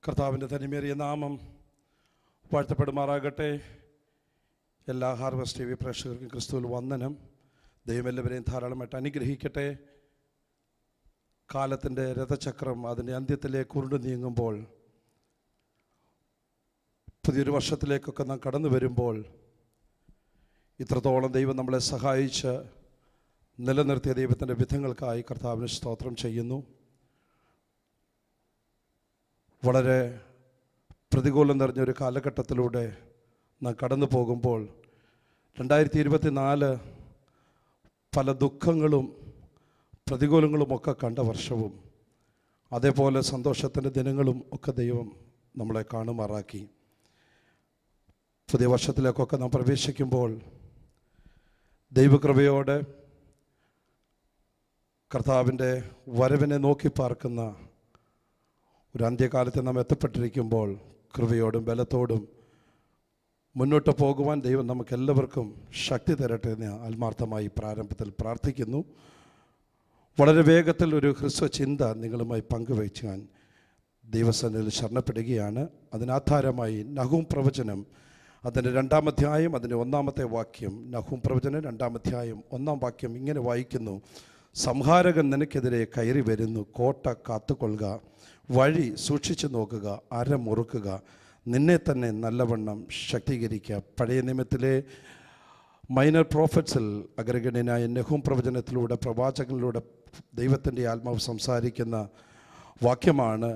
കർത്താവിൻ്റെ തനിമേറിയ നാമം വാഴ്ത്തപ്പെടുമാറാകട്ടെ. എല്ലാ ഹാർവസ്റ്റ് ടി വി പ്രേക്ഷകർക്കും ക്രിസ്തുവിൽ വന്ദനം. ദൈവം എല്ലാവരെയും ധാരാളമായിട്ട് അനുഗ്രഹിക്കട്ടെ. കാലത്തിൻ്റെ രഥചക്രം അതിൻ്റെ അന്ത്യത്തിലേക്ക് ഉരുണ്ടു നീങ്ങുമ്പോൾ, പുതിയൊരു വർഷത്തിലേക്കൊക്കെ നാം കടന്നു വരുമ്പോൾ, ഇത്രത്തോളം ദൈവം നമ്മളെ സഹായിച്ച് നിലനിർത്തിയ ദൈവത്തിൻ്റെ വിധങ്ങൾക്കായി കർത്താവിന് സ്തോത്രം ചെയ്യുന്നു. വളരെ പ്രതികൂലം നിറഞ്ഞൊരു കാലഘട്ടത്തിലൂടെ നാം കടന്നു പോകുമ്പോൾ 2024 പല ദുഃഖങ്ങളും പ്രതികൂലങ്ങളുമൊക്കെ കണ്ട വർഷവും, അതേപോലെ സന്തോഷത്തിൻ്റെ ദിനങ്ങളും ഒക്കെ ദൈവം നമ്മളെ കാണുമാറാക്കി. പുതിയ വർഷത്തിലേക്കൊക്കെ നാം പ്രവേശിക്കുമ്പോൾ ദൈവകൃപയോടെ കർത്താവിൻ്റെ വരവിനെ നോക്കി പാർക്കുന്ന ഒരു അന്ത്യകാലത്ത് നാം എത്തപ്പെട്ടിരിക്കുമ്പോൾ, കൃപയോടും ബലത്തോടും മുന്നോട്ട് പോകുവാൻ ദൈവം നമുക്കെല്ലാവർക്കും ശക്തി തരട്ടെ എന്ന് ആത്മാർത്ഥമായി പ്രാരംഭത്തിൽ പ്രാർത്ഥിക്കുന്നു. വളരെ വേഗത്തിൽ ഒരു ഹ്രസ്വ ചിന്ത നിങ്ങളുമായി പങ്കുവയ്ക്കാൻ ദൈവസന്നിധിയിൽ ശരണപ്പെടുകയാണ്. അതിനാധാരമായി നഹൂം പ്രവചനം അതിൻ്റെ 2-ാം അധ്യായം അതിൻ്റെ 1-ാമത്തെ വാക്യം. നഹൂം പ്രവചനം 2-ാം അധ്യായം 1-ാം വാക്യം ഇങ്ങനെ വായിക്കുന്നു: സംഹാരകൻ നിനക്കെതിരെ കയറി വരുന്നു, കോട്ട കാത്തുകൊള്ളുക, വഴി സൂക്ഷിച്ചു നോക്കുക, അര മുറുക്കുക, നിന്നെ തന്നെ നല്ലവണ്ണം ശക്തീകരിക്കുക. പഴയ നിയമത്തിലെ മൈനർ പ്രോഫറ്റ്സിൽ അഗ്രഗണ്യനായ നഹൂം പ്രവചനത്തിലൂടെ, പ്രവാചകനിലൂടെ ദൈവത്തിൻ്റെ ആത്മാവ് സംസാരിക്കുന്ന വാക്യമാണ്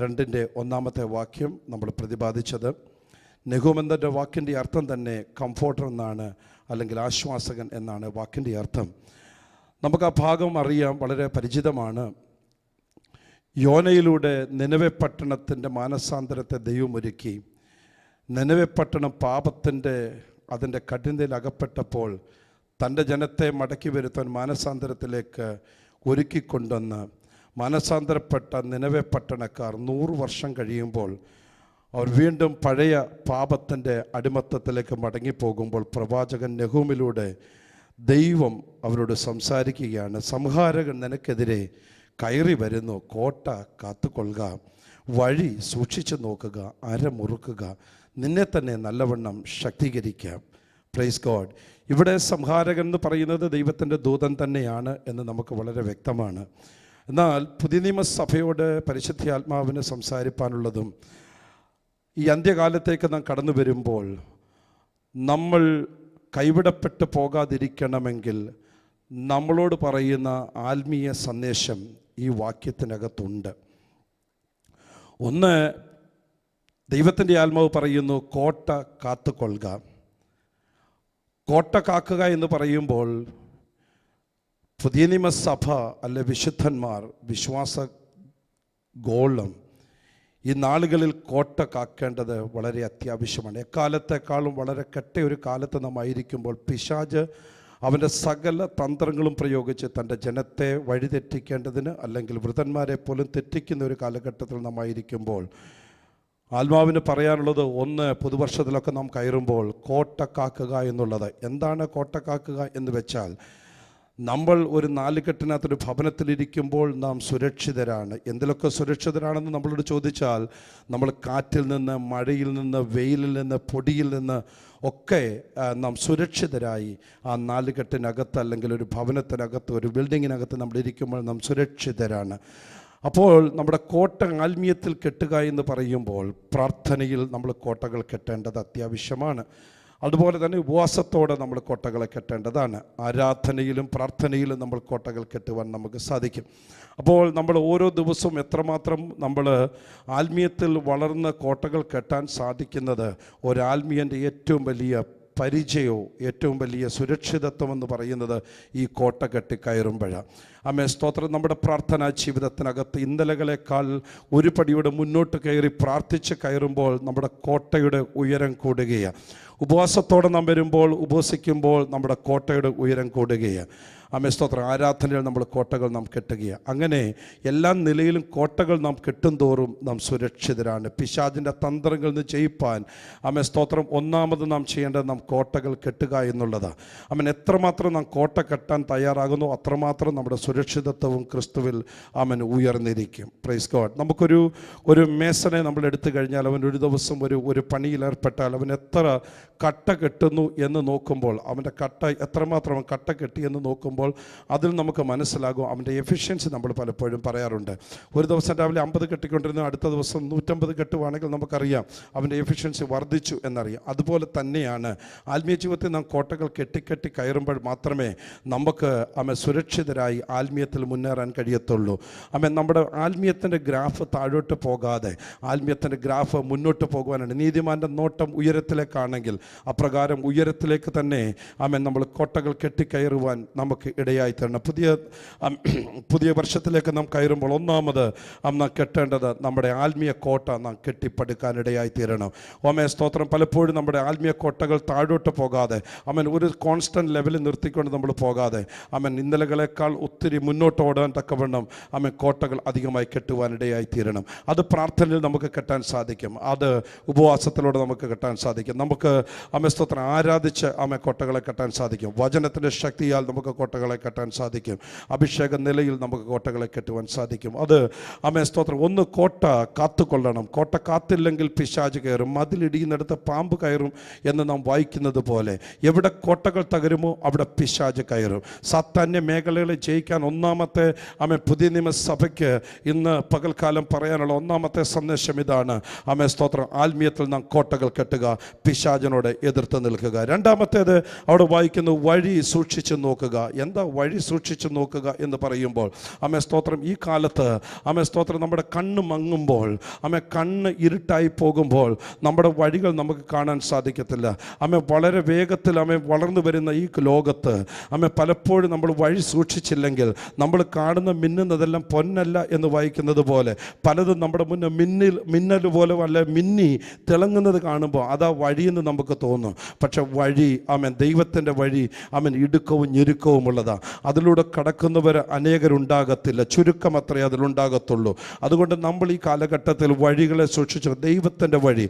2-ന്റെ 1-ാമത്തെ വാക്യം നമ്മൾ പ്രതിപാദിച്ചത്. നഹൂം എന്നതിൻ്റെ വാക്കിൻ്റെ അർത്ഥം തന്നെ കംഫോർട്ടർ എന്നാണ്, അല്ലെങ്കിൽ ആശ്വാസകൻ എന്നാണ് വാക്കിൻ്റെ അർത്ഥം. നമുക്ക് ആ ഭാഗം അറിയാം, വളരെ പരിചിതമാണ്. യോനയിലൂടെ നിനവെ പട്ടണത്തിൻ്റെ മാനസാന്തരത്തെ ദൈവം ഒരുക്കി. നിനവെ പട്ടണം അതിൻ്റെ കഠിനതയിൽ അകപ്പെട്ടപ്പോൾ തൻ്റെ ജനത്തെ മടക്കി വരുത്താൻ മാനസാന്തരത്തിലേക്ക് ഒരുക്കിക്കൊണ്ടുവന്ന് മാനസാന്തരപ്പെട്ട നിനവെ പട്ടണക്കാർ 100 വർഷം കഴിയുമ്പോൾ അവർ വീണ്ടും പഴയ പാപത്തിൻ്റെ അടിമത്തത്തിലേക്ക് മടങ്ങിപ്പോകുമ്പോൾ, പ്രവാചകൻ നഹൂമിലൂടെ ദൈവം അവരോട് സംസാരിക്കുകയാണ്. സംഹാരകൻ നിനക്കെതിരെ കയറി വരുന്നു, കോട്ട കാത്തുകൊള്ളുക, വഴി സൂക്ഷിച്ചു നോക്കുക, അര മുറുക്കുക, നിന്നെ തന്നെ നല്ലവണ്ണം ശക്തീകരിക്കുക. Praise God. ഇവിടെ സംഹാരകൻ എന്ന് പറയുന്നത് ദൈവത്തിൻ്റെ ദൂതൻ തന്നെയാണ് എന്ന് നമുക്ക് വളരെ വ്യക്തമാണ്. എന്നാൽ പുതിയ നിയമസഭയോട് പരിശുദ്ധാത്മാവിന് സംസാരിപ്പാനുള്ളതും, ഈ അന്ത്യകാലത്തേക്ക് നാം കടന്നു വരുമ്പോൾ നമ്മൾ കൈവിടപ്പെട്ടു പോകാതിരിക്കണമെങ്കിൽ നമ്മളോട് പറയുന്ന ആത്മീയ സന്ദേശം ഈ വാക്യത്തിനകത്തുണ്ട്. ഒന്ന്, ദൈവത്തിൻ്റെ ആത്മാവ് പറയുന്നു, കോട്ട കാത്തുകൊള്ളുക. കോട്ട കാക്കുക എന്ന് പറയുമ്പോൾ പുതിയ നിയമസഭ അല്ലെ വിശുദ്ധന്മാർ, വിശ്വാസ ഗോളം ഈ നാളുകളിൽ കോട്ട കാക്കേണ്ടത് വളരെ അത്യാവശ്യമാണ്. എക്കാലത്തെക്കാളും വളരെ കെട്ടയൊരു കാലത്ത് നാം ആയിരിക്കുമ്പോൾ പിശാച് അവൻ്റെ സകല തന്ത്രങ്ങളും പ്രയോഗിച്ച് തൻ്റെ ജനത്തെ വഴിതെറ്റിക്കേണ്ടതിന്, അല്ലെങ്കിൽ വൃതന്മാരെ പോലും തെറ്റിക്കുന്ന ഒരു കാലഘട്ടത്തിൽ നാം ആയിരിക്കുമ്പോൾ ആത്മാവിന് പറയാനുള്ളത്, ഒന്ന്, പുതുവർഷത്തിലൊക്കെ നാം കയറുമ്പോൾ കോട്ട കാക്കുക എന്നുള്ളത്. എന്താണ് കോട്ട കാക്കുക എന്ന് വെച്ചാൽ, നമ്മൾ ഒരു നാലുകെട്ടിനകത്തൊരു ഭവനത്തിലിരിക്കുമ്പോൾ നാം സുരക്ഷിതരാണ്. എന്തിലൊക്കെ സുരക്ഷിതരാണെന്ന് നമ്മളോട് ചോദിച്ചാൽ, നമ്മൾ കാറ്റിൽ നിന്ന്, മഴയിൽ നിന്ന്, വെയിലിൽ നിന്ന്, പൊടിയിൽ നിന്ന് ഒക്കെ നാം സുരക്ഷിതരായി ആ നാലുകെട്ടിനകത്ത്, അല്ലെങ്കിൽ ഒരു ഭവനത്തിനകത്ത്, ഒരു ബിൽഡിങ്ങിനകത്ത് നമ്മളിരിക്കുമ്പോൾ നാം സുരക്ഷിതരാണ്. അപ്പോൾ നമ്മുടെ കോട്ട ആത്മീയത്തിൽ കെട്ടുക എന്ന് പറയുമ്പോൾ പ്രാർത്ഥനയിൽ നമ്മൾ കോട്ടകൾ കെട്ടേണ്ടത് അത്യാവശ്യമാണ്. അതുപോലെ തന്നെ ഉപവാസത്തോടെ നമ്മൾ കോട്ടകളെ കെട്ടേണ്ടതാണ്. ആരാധനയിലും പ്രാർത്ഥനയിലും നമ്മൾ കോട്ടകൾ കെട്ടുവാൻ നമുക്ക് സാധിക്കും. അപ്പോൾ നമ്മൾ ഓരോ ദിവസവും എത്രമാത്രം നമ്മൾ ആത്മീയത്തിൽ വളർന്ന് കോട്ടകൾ കെട്ടാൻ സാധിക്കുന്നത്, ഒരാത്മീയൻ്റെ ഏറ്റവും വലിയ പരിചയവും ഏറ്റവും വലിയ സുരക്ഷിതത്വം എന്ന് പറയുന്നത് ഈ കോട്ട കെട്ടി കയറുമ്പോഴാണ്. ആമേൻ, സ്തോത്രം. നമ്മുടെ പ്രാർത്ഥനാ ജീവിതത്തിനകത്ത് ഇന്നലകളെക്കാൾ ഒരു പടിയുടെ മുന്നോട്ട് കയറി പ്രാർത്ഥിച്ച് കയറുമ്പോൾ നമ്മുടെ കോട്ടയുടെ ഉയരം കൂടുകയാണ്. ഉപവാസത്തോടെ നാം വരുമ്പോൾ, ഉപവസിക്കുമ്പോൾ നമ്മുടെ കോട്ടയുടെ ഉയരം കൂടുകയാണ്. ആമേൻ സ്തോത്രം ആരാധനയിൽ നമ്മൾ കോട്ടകൾ നാം കെട്ടുകയാണ്. അങ്ങനെ എല്ലാ നിലയിലും കോട്ടകൾ നാം കെട്ടും തോറും നാം സുരക്ഷിതരാണ്. പിശാചിൻ്റെ തന്ത്രങ്ങളിൽ നിന്ന് ജയിപ്പാൻ ആമേൻ സ്തോത്രം ഒന്നാമത് നാം ചെയ്യേണ്ടത് നാം കോട്ടകൾ കെട്ടുക എന്നുള്ളതാണ്. ആമേൻ എത്രമാത്രം നാം കോട്ട കെട്ടാൻ തയ്യാറാകുന്നു അത്രമാത്രം നമ്മുടെ സുരക്ഷിതത്വവും ക്രിസ്തുവിൽ ആമേൻ ഉയർന്നിരിക്കും. Praise God. നമുക്കൊരു മേസനെ നമ്മൾ എടുത്തു കഴിഞ്ഞാൽ അവൻ ഒരു ദിവസം ഒരു പണിയിലേർപ്പെട്ടാൽ അവൻ എത്ര കട്ട കെട്ടുന്നു എന്ന് നോക്കുമ്പോൾ അവൻ്റെ കട്ട എത്രമാത്രം അവൻ കട്ട കെട്ടി എന്ന് നോക്കുമ്പോൾ അതിൽ നമുക്ക് മനസ്സിലാകും അവൻ്റെ എഫിഷ്യൻസി. നമ്മൾ പലപ്പോഴും പറയാറുണ്ട്, ഒരു ദിവസം രാവിലെ 50 കെട്ടിക്കൊണ്ടിരുന്നു, അടുത്ത ദിവസം 150 കെട്ടുവാണെങ്കിൽ നമുക്കറിയാം അവൻ്റെ എഫിഷ്യൻസി വർദ്ധിച്ചു എന്നറിയാം. അതുപോലെ തന്നെയാണ് ആത്മീയ ജീവിതത്തിൽ നാം കോട്ടകൾ കെട്ടി കയറുമ്പോൾ മാത്രമേ നമുക്ക് സുരക്ഷിതരായി ആത്മീയത്തിൽ മുന്നേറാൻ കഴിയത്തുള്ളൂ. നമ്മുടെ ആത്മീയത്തിൻ്റെ ഗ്രാഫ് താഴോട്ട് പോകാതെ ആത്മീയത്തിൻ്റെ ഗ്രാഫ് മുന്നോട്ട് പോകുവാനാണ്. നീതിമാൻ്റെ നോട്ടം ഉയരത്തിലേക്കാണെങ്കിൽ അപ്രകാരം ഉയരത്തിലേക്ക് തന്നെ നമ്മൾ കോട്ടകൾ കെട്ടിക്കയറുവാൻ നമുക്ക് ഇടയായി തരണം. പുതിയ വർഷത്തിലേക്ക് നാം കയറുമ്പോൾ ഒന്നാമത് നാം കെട്ടേണ്ടത് നമ്മുടെ ആത്മീയ കോട്ട നാം കെട്ടിപ്പടുക്കാനിടയായി തീരണം. സ്തോത്രം. പലപ്പോഴും നമ്മുടെ ആത്മീയ കോട്ടകൾ താഴോട്ട് പോകാതെ ഒരു കോൺസ്റ്റൻറ്റ് ലെവലിൽ നിർത്തിക്കൊണ്ട് നമ്മൾ പോകാതെ ഇന്നലകളെക്കാൾ ഒത്തിരി മുന്നോട്ട് ഓടാൻ തക്കവണ്ണം കോട്ടകൾ അധികമായി കെട്ടുവാനിടയായി തീരണം. അത് പ്രാർത്ഥനയിൽ നമുക്ക് കെട്ടാൻ സാധിക്കും, അത് ഉപവാസത്തിലൂടെ നമുക്ക് കെട്ടാൻ സാധിക്കും. നമുക്ക് സ്തോത്രം ആരാധിച്ച് കോട്ടകളെ കെട്ടാൻ സാധിക്കും. വചനത്തിൻ്റെ ശക്തിയാൽ നമുക്ക് കോട്ടകളെ കെട്ടാൻ സാധിക്കും. അഭിഷേക നിലയിൽ നമുക്ക് കോട്ടകളെ കെട്ടുവാൻ സാധിക്കും. അത് സ്തോത്രം. ഒന്ന്, കോട്ട കാത്തുകൊള്ളണം. കോട്ട കാത്തില്ലെങ്കിൽ പിശാച് കയറും, മതിലിടിയുന്നിടത്ത് പാമ്പ് കയറും എന്ന് നാം വായിക്കുന്നത് പോലെ എവിടെ കോട്ടകൾ തകരുമോ അവിടെ പിശാച് കയറും. സാത്താന്യ മേഖലകളെ ജയിക്കാൻ ഒന്നാമത്തെ പുതിയ നിയമസഭയ്ക്ക് ഇന്ന് പകൽക്കാലം പറയാനുള്ള ഒന്നാമത്തെ സന്ദേശം ഇതാണ്. സ്തോത്രം. ആത്മീയത്തിൽ നാം കോട്ടകൾ കെട്ടുക, പിശാചിനോട് എതിർത്ത് നിൽക്കുക. രണ്ടാമത്തേത് അവിടെ വായിക്കുന്നു, വഴി സൂക്ഷിച്ചു നോക്കുക. എന്താ വഴി സൂക്ഷിച്ചു നോക്കുക എന്ന് പറയുമ്പോൾ സ്തോത്രം, ഈ കാലത്ത് സ്തോത്രം നമ്മുടെ കണ്ണ് മങ്ങുമ്പോൾ കണ്ണ് ഇരുട്ടായി പോകുമ്പോൾ നമ്മുടെ വഴികൾ നമുക്ക് കാണാൻ സാധിക്കത്തില്ല. വളരെ വേഗത്തിൽ വളർന്നു വരുന്ന ഈ ലോകത്ത് പലപ്പോഴും നമ്മൾ വഴി സൂക്ഷിച്ചില്ലെങ്കിൽ നമ്മൾ കാണുന്ന മിന്നുന്നതെല്ലാം പൊന്നല്ല എന്ന് വായിക്കുന്നത് പോലെ പലതും നമ്മുടെ മുന്നേ മിന്നൽ പോലെ വല്ല മിന്നി തിളങ്ങുന്നത് കാണുമ്പോൾ അതാ വഴിയെന്ന് നമുക്ക് തോന്നും. പക്ഷെ വഴി ദൈവത്തിൻ്റെ വഴി ഇടുക്കവും ഞെരുക്കവും ഉള്ളതാണ്. അതിലൂടെ കടക്കുന്നവർ അനേകരുണ്ടാകത്തില്ല, ചുരുക്കം അത്രേ അതിലുണ്ടാകത്തുള്ളൂ. അതുകൊണ്ട് നമ്മൾ ഈ കാലഘട്ടത്തിൽ വഴികളെ സൂക്ഷിച്ചു. ദൈവത്തിൻ്റെ വഴി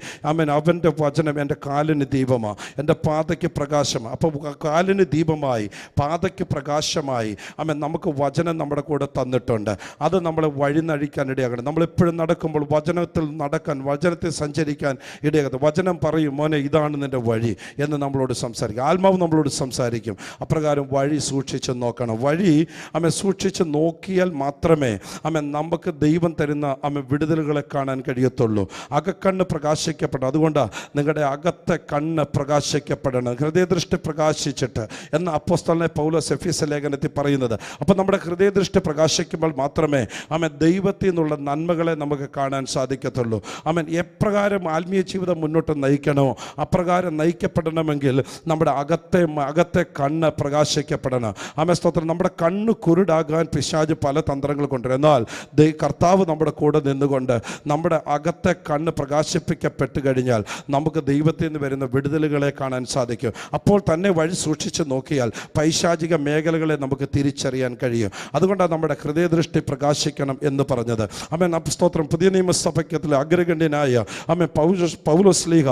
അവൻ്റെ വചനം എൻ്റെ കാലിന് ദീപമാണ്, എൻ്റെ പാതയ്ക്ക് പ്രകാശമാണ്. അപ്പോൾ കാലിന് ദീപമായി പാതയ്ക്ക് പ്രകാശമായി നമുക്ക് വചനം നമ്മുടെ കൂടെ തന്നിട്ടുണ്ട്. അത് നമ്മളെ വഴി നഴിക്കാൻ ഇടയാകണം. നമ്മളെപ്പോഴും നടക്കുമ്പോൾ വചനത്തിൽ നടക്കാൻ, വചനത്തിൽ സഞ്ചരിക്കാൻ ഇടയാകണം. വചനം പറയും, മോനെ ഇതാണ് നിൻ്റെ വഴി എന്ന് നമ്മളോട് സംസാരിക്കും. ആത്മാവ് നമ്മളോട് സംസാരിക്കും. അപ്രകാരം വഴി സൂക്ഷിച്ച് നോക്കണം. വഴി സൂക്ഷിച്ച് നോക്കിയാൽ മാത്രമേ നമുക്ക് ദൈവം തരുന്ന വിടുതലുകളെ കാണാൻ കഴിയത്തുള്ളൂ. അകക്കണ്ണ് പ്രകാശിക്കപ്പെടണം. അതുകൊണ്ടാണ് നിങ്ങളുടെ അകത്തെ കണ്ണ് പ്രകാശിക്കപ്പെടണം, ഹൃദയദൃഷ്ടി പ്രകാശിച്ചിട്ട് എന്ന അപ്പോസ്തലനായ പൗലോസ് എഫീസ്യ ലേഖനത്തിൽ പറയുന്നത്. അപ്പോൾ നമ്മുടെ ഹൃദയദൃഷ്ടി പ്രകാശിക്കുമ്പോൾ മാത്രമേ ദൈവത്തിൽ നിന്നുള്ള നന്മകളെ നമുക്ക് കാണാൻ സാധിക്കത്തുള്ളൂ. എപ്രകാരം ആത്മീയ ജീവിതം മുന്നോട്ട് നയിക്കണോ അപ്രകാരം നയിക്കപ്പെടണമെങ്കിൽ നമ്മുടെ അകത്തെ കണ്ണ് പ്രകാശിക്കപ്പെടണം. സ്തോത്രം. നമ്മുടെ കണ്ണ് കുരുടാകാൻ പിശാച് പല തന്ത്രങ്ങൾ കൊണ്ടുവരും. എന്നാൽ കർത്താവ് നമ്മുടെ കൂടെ നിന്നുകൊണ്ട് നമ്മുടെ അകത്തെ കണ്ണ് പ്രകാശിപ്പിക്കപ്പെട്ട് കഴിഞ്ഞാൽ നമുക്ക് ദൈവത്തിൽ നിന്ന് വരുന്ന വിടുതലുകളെ കാണാൻ സാധിക്കും. അപ്പോൾ തന്നെ വഴി സൂക്ഷിച്ച് നോക്കിയാൽ പൈശാചിക മേഖലകളെ നമുക്ക് തിരിച്ചറിയാൻ കഴിയും. അതുകൊണ്ടാണ് നമ്മുടെ ഹൃദയദൃഷ്ടി പ്രകാശിക്കണം എന്ന് പറഞ്ഞത്. സ്തോത്രം. പുതിയ നിയമസഭയ്ക്കത്തിലെ അഗ്രഗണ്യനായ പൗലോസ്ലീഹ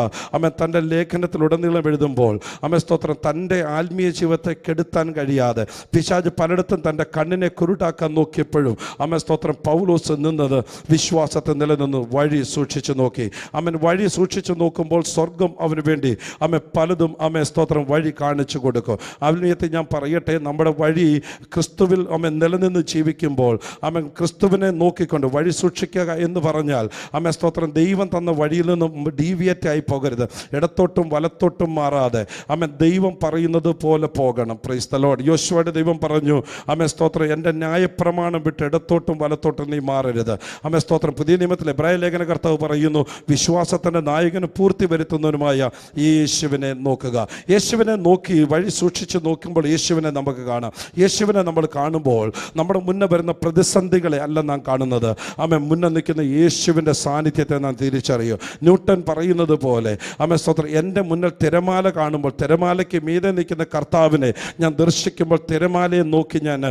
തൻ്റെ ലേഖനത്തിലുടനീളം എഴുതുമ്പോൾ സ്തോത്രം തൻ്റെ ആത്മീയ ജീവിതത്തെ കെടുത്താൻ കഴിയാതെ പിശാച് പലയിടത്തും തൻ്റെ കണ്ണിനെ കുരുട്ടാക്കാൻ നോക്കിയപ്പോഴും സ്തോത്രം പൗലോസ് നിന്നത് വിശ്വാസത്തെ നിലനിന്ന് വഴി സൂക്ഷിച്ചു നോക്കി. വഴി സൂക്ഷിച്ചു നോക്കുമ്പോൾ സ്വർഗം അവന് വേണ്ടി പലതും സ്തോത്രം വഴി കാണിച്ചു കൊടുക്കും. ആത്മീയത്തിൽ ഞാൻ പറയട്ടെ, നമ്മുടെ വഴി ക്രിസ്തുവിൽ നിലനിന്ന് ജീവിക്കുമ്പോൾ ക്രിസ്തുവിനെ നോക്കിക്കൊണ്ട് വഴി സൂക്ഷിക്കുക എന്ന് പറഞ്ഞാൽ സ്തോത്രം ദൈവം തന്ന വഴിയിൽ നിന്നും ഡീവിയേറ്റ് ആയി പോകരുത്. ഇടത്തോട്ടും വലത്തോട്ടും മാറാതെ ദൈവം പറയുന്നത് പോലെ പോകണം. Praise the Lord. യോശുവയുടെ ദൈവം പറഞ്ഞു, സ്തോത്രം, എൻ്റെ ന്യായപ്രമാണം വിട്ട് ഇടത്തോട്ടും വലത്തോട്ടും നീ മാറരുത്. സ്തോത്രം. പുതിയ നിയമത്തിൽ എബ്രായ ലേഖന കർത്താവ് പറയുന്നു, വിശ്വാസത്തിൻ്റെ നായകന് പൂർത്തി വരുത്തുന്നവനുമായ യേശുവിനെ നോക്കുക. യേശുവിനെ നോക്കി വഴി സൂക്ഷിച്ച് നോക്കുമ്പോൾ യേശുവിനെ നമുക്ക് കാണാം. യേശുവിനെ നമ്മൾ കാണുമ്പോൾ നമ്മുടെ മുന്നേ വരുന്ന പ്രതിസന്ധികളെ അല്ല നാം കാണുന്നത്. മുന്നേ നിൽക്കുന്ന യേശുവിൻ്റെ സാന്നിധ്യത്തെ നാം തിരിച്ചറിയും. ന്യൂട്ടൻ പറയുന്നത് പോലെ സ്തോത്രം, എൻ്റെ മുന്നിൽ തിരമാല കാണുമ്പോൾ തിരമാലയ്ക്ക് മീതെ നിൽക്കുന്ന കർത്താവിനെ ഞാൻ ദർശിക്കുമ്പോൾ വരുമ്പോൾ തിരമാലയെ നോക്കി ഞാൻ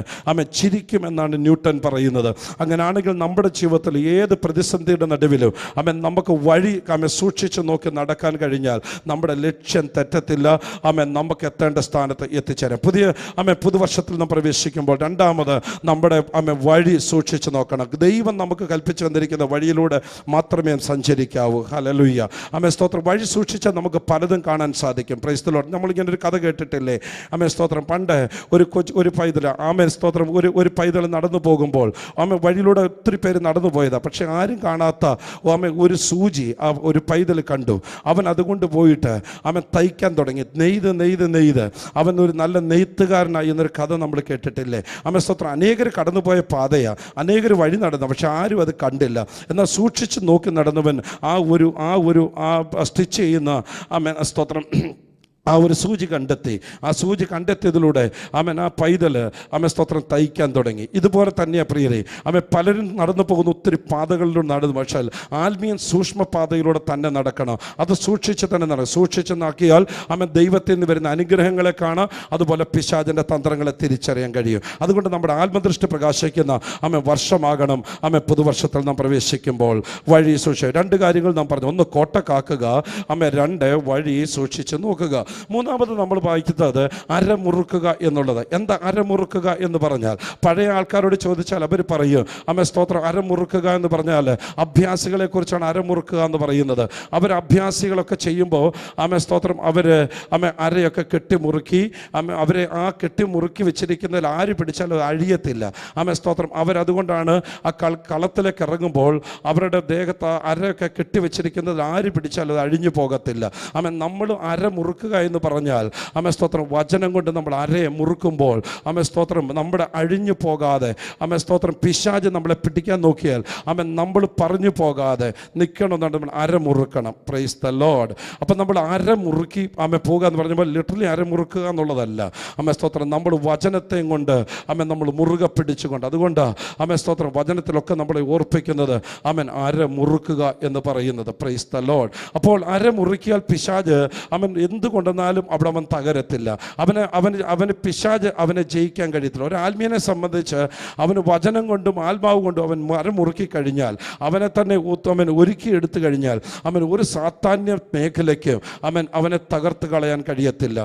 ചിരിക്കുമെന്നാണ് ന്യൂട്ടൻ പറയുന്നത്. അങ്ങനെയാണെങ്കിൽ നമ്മുടെ ജീവിതത്തിൽ ഏത് പ്രതിസന്ധിയുടെ നടുവിലും നമുക്ക് വഴി സൂക്ഷിച്ച് നോക്കി നടക്കാൻ കഴിഞ്ഞാൽ നമ്മുടെ ലക്ഷ്യം തെറ്റത്തില്ല. നമുക്ക് എത്തേണ്ട സ്ഥാനത്ത് എത്തിച്ചേരാം. പുതുവർഷത്തിൽ നാം പ്രവേശിക്കുമ്പോൾ രണ്ടാമത് നമ്മുടെ വഴി സൂക്ഷിച്ച് നോക്കണം. ദൈവം നമുക്ക് കൽപ്പിച്ചു വന്നിരിക്കുന്ന വഴിയിലൂടെ മാത്രമേ സഞ്ചരിക്കാവൂ. ഹല്ലേലൂയ. സ്തോത്രം. വഴി സൂക്ഷിച്ചാൽ നമുക്ക് പലതും കാണാൻ സാധിക്കും. Praise the Lord. നമ്മളിങ്ങനെ ഒരു കഥ കേട്ടിട്ടില്ലേ? സ്തോത്രം. പണ്ട് ഒരു പൈതൽ സ്തോത്രം ഒരു പൈതൽ നടന്നു പോകുമ്പോൾ വഴിയിലൂടെ ഒത്തിരി പേര് നടന്നു പോയതാണ്. പക്ഷെ ആരും കാണാത്ത ഒരു സൂചി ഒരു പൈതൽ കണ്ടു. അവൻ അതുകൊണ്ട് പോയിട്ട് തയ്ക്കാൻ തുടങ്ങി. നെയ്ത് അവൻ ഒരു നല്ല നെയ്ത്തുകാരനായി എന്നൊരു കഥ നമ്മൾ കേട്ടിട്ടില്ലേ? സ്തോത്രം. അനേകർ കടന്നുപോയ പാതയാണ്, അനേകർ വഴി നടന്നു, പക്ഷെ ആരും അത് കണ്ടില്ല. എന്നാൽ സൂക്ഷിച്ച് നോക്കി നടന്നവൻ ആ സ്റ്റിച്ച് ചെയ്യുന്ന സ്തോത്രം ഒരു സൂചി കണ്ടെത്തി. ആ സൂചി കണ്ടെത്തിയതിലൂടെ ആ പൈതൽ സ്തോത്രം തയ്ക്കാൻ തുടങ്ങി. ഇതുപോലെ തന്നെയാണ് പ്രിയരെ, പലരും നടന്നു പോകുന്ന ഒത്തിരി പാതകളിലൂടെ നടന്നു. പക്ഷേ ആത്മീയ സൂക്ഷ്മ പാതയിലൂടെ തന്നെ നടക്കണം. അത് സൂക്ഷിച്ച് തന്നെ നടക്കും. സൂക്ഷിച്ച് നോക്കിയാൽ ദൈവത്തിൽ നിന്ന് വരുന്ന അനുഗ്രഹങ്ങളെ കാണാം, അതുപോലെ പിശാചിൻ്റെ തന്ത്രങ്ങളെ തിരിച്ചറിയാൻ കഴിയും. അതുകൊണ്ട് നമ്മുടെ ആത്മദൃഷ്ടി പ്രകാശിക്കുന്ന വർഷമാകണം പുതുവർഷത്തിൽ നാം പ്രവേശിക്കുമ്പോൾ. വഴി സൂക്ഷിക്കുക. രണ്ട് കാര്യങ്ങൾ നാം പറഞ്ഞു. ഒന്ന്, കോട്ട കാക്കുക. രണ്ട്, വഴി സൂക്ഷിച്ച് നോക്കുക. മൂന്നാമത് നമ്മൾ വായിക്കുന്നത് അരമുറുക്കുക എന്നുള്ളത്. എന്താ അരമുറുക്കുക എന്ന് പറഞ്ഞാൽ? പഴയ ആൾക്കാരോട് ചോദിച്ചാൽ അവർ പറയും സ്തോത്രം, അരമുറുക്കുക എന്ന് പറഞ്ഞാൽ അഭ്യാസികളെ കുറിച്ചാണ് അരമുറുക്കുക എന്ന് പറയുന്നത്. അവർ അഭ്യാസികളൊക്കെ ചെയ്യുമ്പോൾ സ്തോത്രം അവർ അരയൊക്കെ കെട്ടിമുറുക്കി അവരെ ആ കെട്ടിമുറുക്കി വെച്ചിരിക്കുന്നതിൽ ആര് പിടിച്ചാലും അത് അഴിയത്തില്ല. സ്തോത്രം. അവരതുകൊണ്ടാണ് ആ കളത്തിലേക്ക് ഇറങ്ങുമ്പോൾ അവരുടെ ദേഹത്ത് അരയൊക്കെ കെട്ടിവെച്ചിരിക്കുന്നതിൽ ആര് പിടിച്ചാലും അത് അഴിഞ്ഞു പോകത്തില്ല. നമ്മൾ അരമുറുക്കുക എന്ന് പറഞ്ഞാൽ സ്തോത്രം, വചനം കൊണ്ട് നമ്മൾ അരയെ മുറുക്കുമ്പോൾ സ്തോത്രം നമ്മുടെ അഴിഞ്ഞു പോകാതെ സ്തോത്രം പിശാച് നമ്മളെ പിടിക്കാൻ നോക്കിയാൽ നമ്മൾ പറഞ്ഞു പോകാതെ നിൽക്കണമെന്നുണ്ട് നമ്മൾ അരമുറുക്കണം. Praise the Lord. അപ്പം നമ്മൾ അരമുറുക്കി പോകുക എന്ന് പറഞ്ഞപ്പോൾ ലിറ്ററലി അരമുറുക്കുക എന്നുള്ളതല്ല. സ്തോത്രം. നമ്മൾ വചനത്തെയും കൊണ്ട് നമ്മൾ മുറുകെ പിടിച്ചുകൊണ്ട്, അതുകൊണ്ട് സ്തോത്രം വചനത്തിലൊക്കെ നമ്മളെ ഓർപ്പിക്കുന്നത് അരമുറുക്കുക എന്ന് പറയുന്നത്. Praise the Lord. അപ്പോൾ അരമുറുക്കിയാൽ പിശാച് എന്തുകൊണ്ടെന്നാലും അവിടെ അവൻ തകരത്തില്ല. അവന് പിശാച് അവനെ ജയിക്കാൻ കഴിയത്തില്ല. ഒരു ആത്മീയനെ സംബന്ധിച്ച് അവന് വചനം കൊണ്ടും ആത്മാവ് കൊണ്ടും അവൻ മരമുറുക്കി കഴിഞ്ഞാൽ, അവനെ തന്നെ ഒരുക്കി എടുത്തു കഴിഞ്ഞാൽ ഒരു സാത്താന്യ മേഖലയ്ക്ക് അവനെ തകർത്ത് കളയാൻ കഴിയത്തില്ല.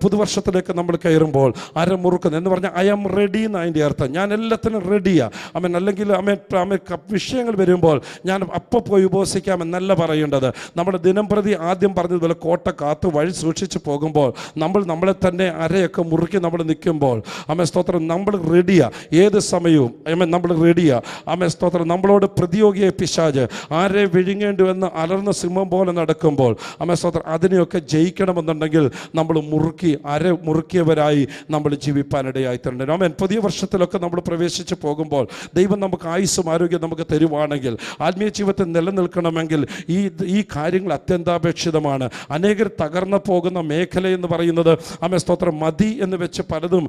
പുതുവർഷത്തിലേക്ക് നമ്മൾ കയറുമ്പോൾ അരമുറുക്കുന്നു എന്ന് പറഞ്ഞാൽ ഐ ആം റെഡി എന്ന് അതിൻ്റെ അർത്ഥം. ഞാൻ എല്ലാത്തിനും റെഡിയാണ്. അല്ലെങ്കിൽ വിഷയങ്ങൾ വരുമ്പോൾ ഞാൻ അപ്പോൾ പോയി ഉപവസിക്കാമെന്നല്ല പറയേണ്ടത്. നമ്മുടെ ദിനം പ്രതി ആദ്യം പറഞ്ഞതുപോലെ കോട്ട കാത്ത് വഴി സൂക്ഷിച്ച് പോകുമ്പോൾ നമ്മളെ തന്നെ അരയൊക്കെ മുറുക്കി നമ്മൾ നിൽക്കുമ്പോൾ സ്തോത്രം നമ്മൾ റെഡിയാണ്. ഏത് സമയവും നമ്മൾ റെഡിയാണ്. സ്തോത്രം. നമ്മളോട് പ്രതിയോഗിയെ പിശാച് ആരെ വിഴുങ്ങേണ്ടുവെന്ന് അലർന്ന സിംഹം പോലെ നടക്കുമ്പോൾ സ്തോത്രം അതിനെയൊക്കെ ജയിക്കണമെന്നുണ്ടെങ്കിൽ നമ്മൾ മുറുക്കിയവരായി നമ്മൾ ജീവിപ്പാനിടയായി തരണം. പുതിയ വർഷത്തിലൊക്കെ നമ്മൾ പ്രവേശിച്ച് പോകുമ്പോൾ ദൈവം നമുക്ക് ആയുസ്സും ആരോഗ്യം നമുക്ക് തരുവാണെങ്കിൽ, ആത്മീയ ജീവിതത്തിൽ നിലനിൽക്കണമെങ്കിൽ ഈ കാര്യങ്ങൾ അത്യന്താപേക്ഷിതമാണ്. അനേകർ തകർന്നു പോകുന്ന മേഖല എന്ന് പറയുന്നത് സ്തോത്രം മതി എന്ന് വെച്ച് പലതും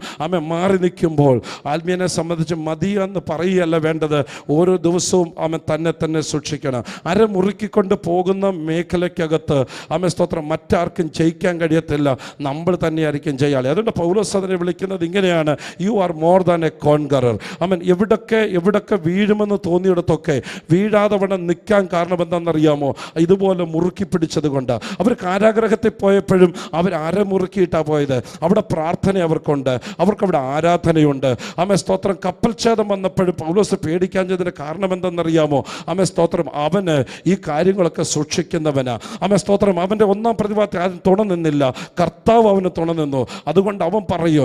മാറി നിൽക്കുമ്പോൾ ആത്മീയനെ സംബന്ധിച്ച് മതി എന്ന് പറയുകയല്ല വേണ്ടത്. ഓരോ ദിവസവും തന്നെ സൂക്ഷിക്കണം. അരമുറുക്കിക്കൊണ്ട് പോകുന്ന മേഖലയ്ക്കകത്ത് സ്തോത്രം മറ്റാർക്കും ജയിക്കാൻ കഴിയത്തില്ല, നമ്മൾ തന്നെയായിരിക്കും ജയാളി. അതുകൊണ്ട് പൗലോസ് അതിനെ വിളിക്കുന്നത് ഇങ്ങനെയാണ്, you are more than A conqueror. എവിടൊക്കെ വീഴുമെന്ന് തോന്നിയിടത്തൊക്കെ വീഴാതെ വണ്ണം നിൽക്കാൻ കാരണം എന്താണെന്നറിയാമോ? ഇതുപോലെ മുറുക്കി പിടിച്ചത് കൊണ്ട്. അവർ കാരാഗ്രഹത്തിൽ പോയപ്പോഴും അവർ അരമുറുക്കിയിട്ടാണ് പോയത്. അവിടെ പ്രാർത്ഥന അവർക്കുണ്ട്, അവർക്കവിടെ ആരാധനയുണ്ട്. സ്തോത്രം. കപ്പൽ ഛേദം വന്നപ്പോഴും പൗലോസ് പേടിക്കാഞ്ഞതിന് കാരണം എന്തെന്നറിയാമോ? സ്തോത്രം. അവന് ഈ കാര്യങ്ങളൊക്കെ സൂക്ഷിക്കുന്നവനാ. സ്തോത്രം. അവൻ്റെ ഒന്നാം പ്രതിഭാഗത്തിൽ ആരും തുണ നിന്നില്ല, കർത്താവ് അവന് തുണ നിന്നു. അതുകൊണ്ട് അവൻ പറയൂ,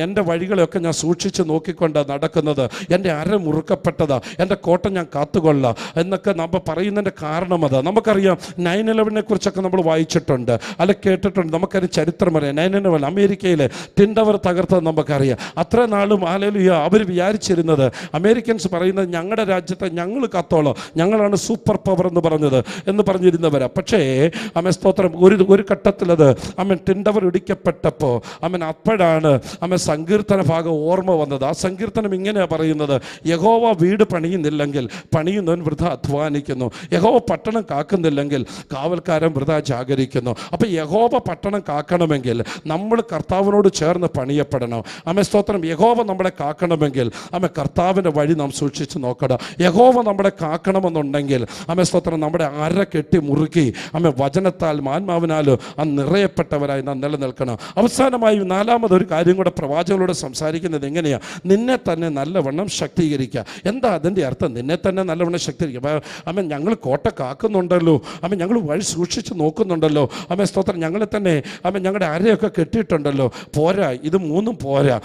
എൻ്റെ വഴികളെയൊക്കെ ഞാൻ സൂക്ഷിച്ച് നോക്കിക്കൊണ്ട് നടക്കുന്നത്, എൻ്റെ അരമുറുക്കപ്പെട്ടതാ, എൻ്റെ കോട്ട ഞാൻ കാത്തുകൊള്ളാം എന്നൊക്കെ നമ്മൾ പറയുന്നതിൻ്റെ കാരണം അതാ. നമുക്കറിയാം 9/11 കുറിച്ചൊക്കെ നമ്മൾ വായിച്ചിട്ടുണ്ട്, അല്ല കേട്ടിട്ടുണ്ട്. നമുക്കറിയാം ചരിത്രം അറിയാം. 9/11 അമേരിക്കയിലെ ടിൻ ടവർ തകർത്തത് നമുക്കറിയാം. അത്ര നാളും ഹല്ലേലൂയ അവർ വിചാരിച്ചിരുന്നത്, അമേരിക്കൻസ് പറയുന്നത് ഞങ്ങളുടെ രാജ്യത്തെ ഞങ്ങൾ കാത്തോളാം, ഞങ്ങളാണ് സൂപ്പർ പവർ എന്ന് പറഞ്ഞിരുന്നവരാ. പക്ഷേ സ്തോത്രം ഒരു ഘട്ടത്തിലത് ടിൻ ടവർ ഇടിക്കപ്പെട്ടപ്പോൾ അപ്പോഴാണ് സങ്കീർത്തന ഭാഗം ഓർമ്മ വന്നത്. ആ സങ്കീർത്തനം ഇങ്ങനെയാണ് പറയുന്നത്, യഹോവ വീട് പണിയുന്നില്ലെങ്കിൽ പണിയുന്നവൻ വൃഥ അധ്വാനിക്കുന്നു, യഹോവ പട്ടണം കാക്കുന്നില്ലെങ്കിൽ കാവൽക്കാരൻ വൃഥ ജാഗരിക്കുന്നു. അപ്പം യഹോവ പട്ടണം പട്ടണം കാക്കണമെങ്കിൽ നമ്മൾ കർത്താവിനോട് ചേർന്ന് പണിയപ്പെടണം. സ്തോത്രം. യഹോവ നമ്മളെ കാക്കണമെങ്കിൽ കർത്താവിൻ്റെ വഴി നാം സൂക്ഷിച്ച് നോക്കണം. യഹോവ നമ്മളെ കാക്കണമെന്നുണ്ടെങ്കിൽ സ്തോത്രം നമ്മുടെ അര കെട്ടി മുറുക്കി വചനത്താൽ ആത്മാവിനാലും നിറയപ്പെട്ടവരായി നാം നിലനിൽക്കണം. അവസാനമായി നാലാമതൊരു കാര്യം കൂടെ പ്രവാചകരോട് സംസാരിക്കുന്നത് എങ്ങനെയാണ്? നിന്നെ തന്നെ നല്ലവണ്ണം ശക്തീകരിക്കുക. എന്താ അതിൻ്റെ അർത്ഥം? നിന്നെ തന്നെ നല്ലവണ്ണം ശക്തീകരിക്കുക. ഞങ്ങൾ കോട്ട കാക്കുന്നുണ്ടല്ലോ, ഞങ്ങൾ വഴി സൂക്ഷിച്ച് നോക്കുന്നുണ്ടല്ലോ, സ്തോത്രം. ഞങ്ങളെ തന്നെ ഞങ്ങളുടെ അരയൊക്കെ കെട്ടിയിട്ടുണ്ടല്ലോ. പോരാ, ഇത് മൂന്നും പോരാ.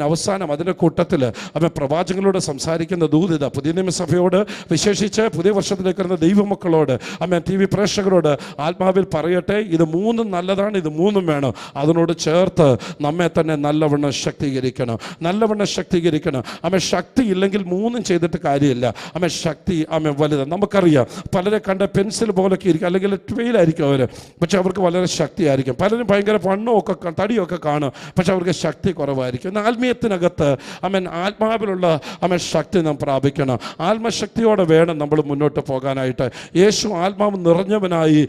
അവസാനം അതിൻ്റെ കൂട്ടത്തിൽ പ്രവാചകങ്ങളോട് സംസാരിക്കുന്ന ദൂതിത പുതിയ നിയമസഭയോട്, വിശേഷിച്ച് പുതിയ വർഷത്തിലേക്ക് വരുന്ന ദൈവമക്കളോട്, TV പ്രേക്ഷകരോട് ആത്മാവിൽ പറയട്ടെ, ഇത് മൂന്നും നല്ലതാണ്, ഇത് മൂന്നും വേണം. അതിനോട് ചേർത്ത് നമ്മെ തന്നെ നല്ലവണ്ണം ശക്തീകരിക്കണം, നല്ലവണ്ണം ശക്തീകരിക്കണം. ശക്തി ഇല്ലെങ്കിൽ മൂന്നും ചെയ്തിട്ട് കാര്യമില്ല. ശക്തി വലുതാണ്. നമുക്കറിയാം, പലരെ കണ്ട പെൻസിൽ പോലൊക്കെ ഇരിക്കും, അല്ലെങ്കിൽ ട്വയിലായിരിക്കും അവർ, പക്ഷെ അവർക്ക് വളരെ ശക്തിയായിരിക്കും. പലരും ഭയങ്കര വണ്ണമൊക്കെ തടിയൊക്കെ കാണും, പക്ഷെ അവർക്ക് ശക്തി കുറവായിരിക്കും. എന്നാൽ ആത്മീയത്തിനകത്ത് ആത്മാവിലുള്ള ശക്തി നാം പ്രാപിക്കണം. ആത്മശക്തിയോടെ വേണം നമ്മൾ മുന്നോട്ട് പോകാനായിട്ട്. യേശു ആത്മാവ് നിറഞ്ഞവനായി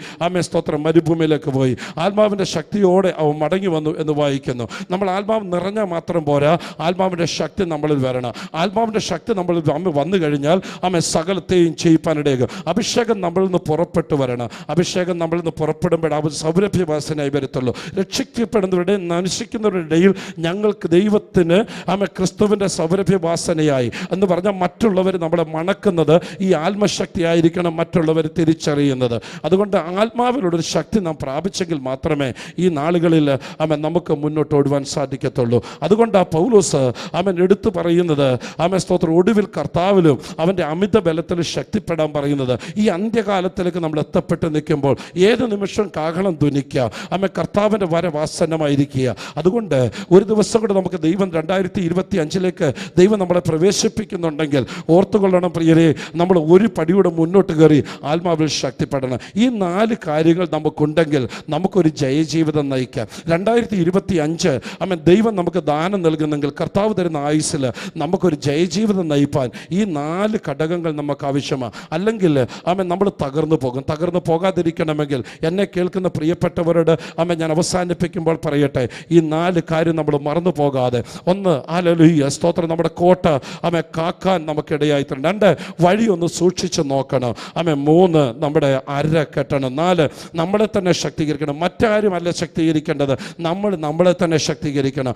സ്തോത്രം മരുഭൂമിയിലേക്ക് പോയി. ആത്മാവിൻ്റെ ശക്തിയോടെ അവൻ മടങ്ങി വന്നു എന്ന് വായിക്കുന്നു. നമ്മൾ ആത്മാവ് നിറഞ്ഞാൽ മാത്രം പോരാ, ആത്മാവിൻ്റെ ശക്തി നമ്മളിൽ വരണം. ആത്മാവിൻ്റെ ശക്തി നമ്മളിൽ വന്നു കഴിഞ്ഞാൽ സകലത്തെയും ചെയ്യിപ്പാനിടയാകും. അഭിഷേകം നമ്മളിൽ നിന്ന് പുറപ്പെട്ടു വരണം. അഭിഷേകം നമ്മളിൽ നിന്ന് പുറപ്പെടുമ്പോൾ അവർ സൗരഭ്യവാസനായി വരത്തുള്ളൂ. രക്ഷിക്കപ്പെടുന്നവരുടെ നശിക്കുന്നവരുടെ ഇടയിൽ ഞങ്ങൾക്ക് ദൈവത്തിന് ക്രിസ്തുവിൻ്റെ സൗരഭ്യവാസനയായി എന്ന് പറഞ്ഞാൽ മറ്റുള്ളവർ നമ്മളെ മണക്കുന്നത് ഈ ആത്മശക്തി ആയിരിക്കണം, മറ്റുള്ളവർ തിരിച്ചറിയുന്നത്. അതുകൊണ്ട് ആത്മാവിലുള്ളൊരു ശക്തി നാം പ്രാപിച്ചെങ്കിൽ മാത്രമേ ഈ നാളുകളിൽ നമുക്ക് മുന്നോട്ട് ഓടുവാൻ സാധിക്കത്തുള്ളൂ. അതുകൊണ്ട് പൗലോസ് എടുത്തു പറയുന്നത് സ്തോത്രം, ഒടുവിൽ കർത്താവിലും അവൻ്റെ അമിത ബലത്തിൽ ശക്തിപ്പെടാൻ പറയുന്നത്. ഈ അന്ത്യകാലത്തിലേക്ക് നമ്മൾ എത്തപ്പെട്ട് നിൽക്കുമ്പോൾ ഏത് നിമിഷം കാഹളം ധ്വനിക്കുക, കർത്താവിൻ്റെ വരവാസന്നമായിരിക്കുക. അതുകൊണ്ട് ഒരു ദിവസം കൂടെ നമുക്ക് ദൈവം 2025 ദൈവം നമ്മളെ പ്രവേശിപ്പിക്കുന്നുണ്ടെങ്കിൽ ഓർത്തുകൊള്ളണം പ്രിയരെ, നമ്മൾ ഒരു പടിയുടെ മുന്നോട്ട് കയറി ആത്മാവിൽ ശക്തിപ്പെടണം. ഈ 4 കാര്യങ്ങൾ നമുക്കുണ്ടെങ്കിൽ നമുക്കൊരു ജയജീവിതം നയിക്കാം. 2025 ദൈവം നമുക്ക് ദാനം നൽകുന്നെങ്കിൽ, കർത്താവ് തരുന്ന ആയുസ്സിൽ നമുക്കൊരു ജയജീവിതം നയിപ്പാൻ ഈ 4 ഘടകങ്ങൾ നമുക്ക് ആവശ്യമാണ്. അല്ലെങ്കിൽ നമ്മൾ തകർന്നു പോകും. തകർന്നു പോകാതിരിക്കണമെങ്കിൽ എന്നെ കേൾക്കുന്ന പ്രിയപ്പെട്ടവരോട് ഞാൻ അവസാനിപ്പിക്കുമ്പോൾ പറയട്ടെ, ഈ 4 കാര്യം നമ്മൾ മറന്നു പോകാതെ. 1, ഹല്ലേലൂയ സ്തോത്രം, നമ്മുടെ കോട്ട കാക്കാൻ നമുക്കിടയായി തരണം. 2, വഴി ഒന്ന് സൂക്ഷിച്ച് നോക്കണം. 3, നമ്മുടെ അര കെട്ടണം. 4, നമ്മളെ തന്നെ ശക്തീകരിക്കണം. മറ്റാരും അല്ല ശക്തീകരിക്കേണ്ടത്, നമ്മളെ തന്നെ ശക്തീകരിക്കണം.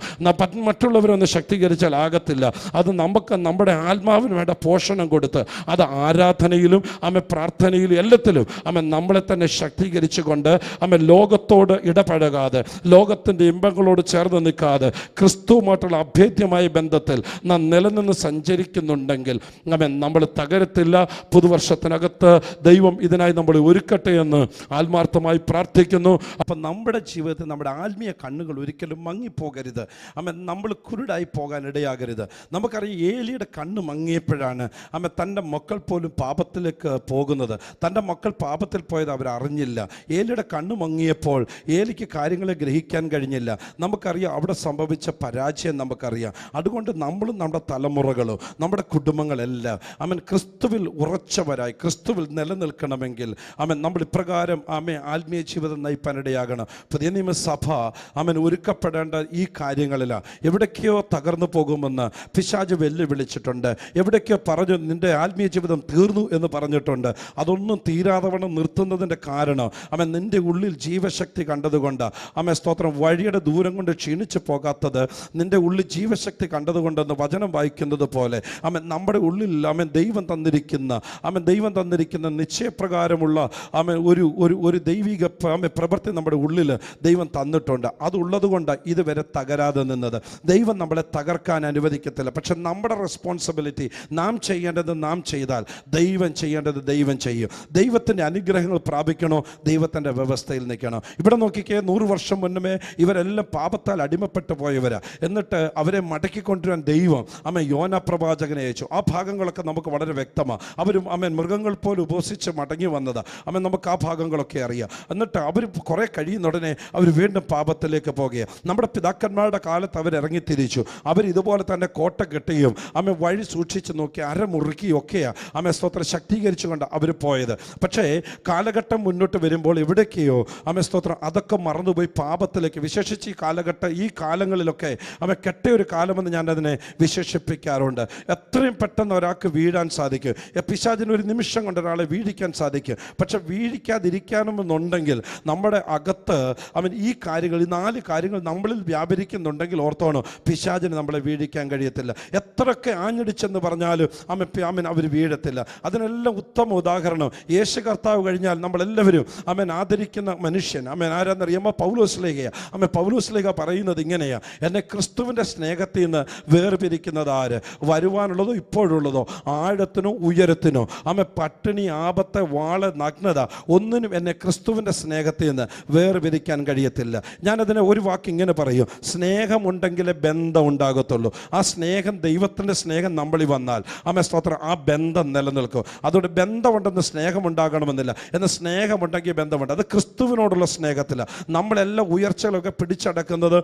മറ്റുള്ളവരൊന്ന് ശക്തീകരിച്ചാൽ ആകത്തില്ല. അത് നമുക്ക് നമ്മുടെ ആത്മാവിന് വേണ്ട പോഷണം കൊടുത്ത്, അത് ആരാധനയിലും പ്രാർത്ഥനയിലും എല്ലാത്തിലും നമ്മളെ തന്നെ ശക്തീകരിച്ചുകൊണ്ട് ലോകത്തോട് ഇടപഴകാതെ, ലോകത്തിൻ്റെ ഇമ്പങ്ങളോട് ചേർന്ന് നിൽക്കാതെ, ക്രിസ്തുവുമായിട്ടുള്ള അഭേദ്യമായ ബന്ധത്തിൽ നാം നിലനിന്ന് സഞ്ചരിക്കുന്നുണ്ടെങ്കിൽ നമ്മൾ തകരത്തില്ല. പുതുവർഷത്തിനകത്ത് ദൈവം ഇതിനായി നമ്മൾ ഒരുക്കട്ടെ എന്ന് ആത്മാർത്ഥമായി പ്രാർത്ഥിക്കുന്നു. അപ്പം നമ്മുടെ ജീവിതത്തിൽ നമ്മുടെ ആത്മീയ കണ്ണുകൾ ഒരിക്കലും മങ്ങിപ്പോകരുത്. നമ്മൾ കുരുടായി പോകാൻ ഇടയാകരുത്. നമുക്കറിയാം, ഏലിയുടെ കണ്ണ് മങ്ങിയപ്പോഴാണ് തൻ്റെ മക്കൾ പോലും പാപത്തിലേക്ക് പോകുന്നത്. തൻ്റെ മക്കൾ പാപത്തിൽ പോയത് അവരറിഞ്ഞില്ല. ഏലിയുടെ കണ്ണ് മങ്ങിയപ്പോൾ ഏലിക്ക് കാര്യങ്ങളെ ഗ്രഹിക്കാൻ കഴിഞ്ഞില്ല. നമുക്കറിയാം അവിടെ സംഭവിച്ച പരാജയം നമുക്കറിയാം. അതുകൊണ്ട് നമ്മളും നമ്മുടെ തലമുറകളും നമ്മുടെ കുടുംബങ്ങളെല്ലാം ക്രിസ്തുവിൽ ഉറച്ചവരായി ക്രിസ്തുവിൽ നിലനിൽക്കണമെങ്കിൽ നമ്മൾ ഇപ്രകാരം ആത്മീയ ജീവിതം നയിപ്പാനിടയാകണം. പുതിയ നിയമസഭ ഒരുക്കപ്പെടേണ്ട ഈ കാര്യങ്ങളിലാണ്. എവിടേക്കോ തകർന്നു പോകുമെന്ന് പിശാച് വെല്ലുവിളിച്ചിട്ടുണ്ട്. എവിടേക്കോ പറഞ്ഞു നിൻ്റെ ആത്മീയ ജീവിതം തീർന്നു എന്ന് പറഞ്ഞിട്ടുണ്ട്. അതൊന്നും തീരാതവണ്ണം നിർത്തുന്നതിൻ്റെ കാരണം നിൻ്റെ ഉള്ളിൽ ജീവശക്തി കണ്ടതുകൊണ്ട്. സ്തോത്രം, വഴിയുടെ ദൂരം കൊണ്ട് ക്ഷീണിച്ചു പോകാത്തത് നിൻ്റെ ഉള്ളിൽ ജീവശക്തി കണ്ടതുകൊണ്ടെന്ന് വചനം വായിക്കുന്നത് പോലെ നമ്മുടെ ഉള്ളിൽ ദൈവം തന്നിരിക്കുന്ന നിശ്ചയപ്രകാരമുള്ള ഒരു ദൈവിക പ്രവൃത്തി നമ്മുടെ ഉള്ളിൽ ദൈവം തന്നിട്ടുണ്ട്. അതുള്ളത് കൊണ്ട് ഇതുവരെ തകരാതെ നിന്നത്. ദൈവം നമ്മളെ തകർക്കാൻ അനുവദിക്കത്തില്ല. പക്ഷെ നമ്മുടെ റെസ്പോൺസിബിലിറ്റി, നാം ചെയ്യേണ്ടത് നാം ചെയ്താൽ ദൈവം ചെയ്യേണ്ടത് ദൈവം ചെയ്യും. ദൈവത്തിൻ്റെ അനുഗ്രഹങ്ങൾ പ്രാപിക്കണോ, ദൈവത്തിൻ്റെ വ്യവസ്ഥയിൽ നിൽക്കണം. ഇവിടെ നോക്കിക്കേ, 100 വർഷം മുന്നമേ ഇവരെല്ലാം പാപത്താൽ അടിമപ്പെട്ടു പോയവരാ. എന്നിട്ട് അവരെ മടക്കിക്കൊണ്ടുവരാൻ ദൈവം യോന പ്രവാചകനെ അയച്ചു. ആ ഭാഗങ്ങളൊക്കെ നമുക്ക് വളരെ വ്യക്തമാണ്. അവരും മൃഗങ്ങൾ പോലും ഉപസിച്ച് മടങ്ങി വന്നത് നമുക്ക് ആ ഭാഗങ്ങളൊക്കെ അറിയാം. എന്നിട്ട് അവർ കുറേ കഴിയുന്നുടനെ അവർ വീണ്ടും പാപത്തിലേക്ക് പോകുകയാണ്. നമ്മുടെ പിതാക്കന്മാരുടെ കാലത്ത് അവരിറങ്ങിത്തിരിച്ചു. അവരിതുപോലെ തന്നെ കോട്ട കെട്ടുകയും വഴി സൂക്ഷിച്ച് നോക്കി അരമുറുക്കിയൊക്കെയാണ് സ്തോത്രം ശക്തീകരിച്ചുകൊണ്ട് അവർ പോയത്. പക്ഷേ കാലഘട്ടം മുന്നോട്ട് വരുമ്പോൾ എവിടേക്കെയോ സ്തോത്രം അതൊക്കെ അതൊക്കെ മറന്നുപോയി പാപത്തിലേക്ക്, വിശേഷിച്ച് ഈ കാലങ്ങളിലൊക്കെ കെട്ടയൊരു കാലമെന്ന് ഞാനതിനെ വിശേഷിപ്പിക്കാറുണ്ട്. എത്രയും പെട്ടെന്ന് ഒരാൾക്ക് വീഴാൻ സാധിക്കും. പിശാചിന് ഒരു നിമിഷം കൊണ്ട് ഒരാളെ വീഴിക്കാൻ സാധിക്കും. പക്ഷെ വീഴിക്കാതിരിക്കാമെന്നുണ്ടെങ്കിൽ നമ്മുടെ അകത്ത് ഈ 4 കാര്യങ്ങൾ നമ്മളിൽ വ്യാപരിക്കുന്നുണ്ടെങ്കിൽ ഓർത്തോണം, പിശാചിന് നമ്മളെ വീഴിക്കാൻ കഴിയത്തില്ല. എത്രയൊക്കെ ആഞ്ഞടിച്ചെന്ന് പറഞ്ഞാലും അവർ വീഴത്തില്ല. അതിനെല്ലാം ഉത്തമ ഉദാഹരണം യേശു കർത്താവ് കഴിഞ്ഞാൽ നമ്മളെല്ലാവരും ആദരിക്കുന്ന മനുഷ്യൻ ആരാന്നറിയാമോ? പൗലോസ്ലേഖയാണ്. പൗലോസ്ലേഖ പറയുന്നത് ഇങ്ങനെയാ: എന്നെ ക്രിസ്തുവിൻ്റെ സ്നേഹത്തിൽ നിന്ന് വേർപിരിക്കുന്നത് ആര്? വരുവാനുള്ളതോ ഇപ്പോഴുള്ളതോ, ആഴത്തിനോ ഉയരത്തിനോ, പട്ടിണി, ആപത്ത്, വാള്, നഗ്നത, ഒന്നിനും എന്നെ ക്രിസ്തുവിൻ്റെ സ്നേഹത്തിൽ നിന്ന് വേർപിരിക്കാൻ കഴിയത്തില്ല. ഞാനതിനെ ഒരു വാക്ക് ഇങ്ങനെ പറയും: സ്നേഹമുണ്ടെങ്കിലേ ബന്ധം ഉണ്ടാകത്തുള്ളൂ. ആ സ്നേഹം, ദൈവത്തിൻ്റെ സ്നേഹം നമ്മളിൽ വന്നാൽ സ്തോത്രം, ആ ബന്ധം നിലനിൽക്കും. അതുകൊണ്ട് ബന്ധമുണ്ടെന്ന് സ്നേഹമുണ്ടാകണമെന്നില്ല, എന്നാൽ സ്നേഹമുണ്ടെങ്കിൽ ബന്ധമുണ്ട്. അത് ക്രിസ്തുവിനോടുള്ള സ്നേഹത്തില്ല. നമ്മളെല്ലാം ഉയർച്ചകളൊക്കെ പിടിച്ചടക്കുന്നത്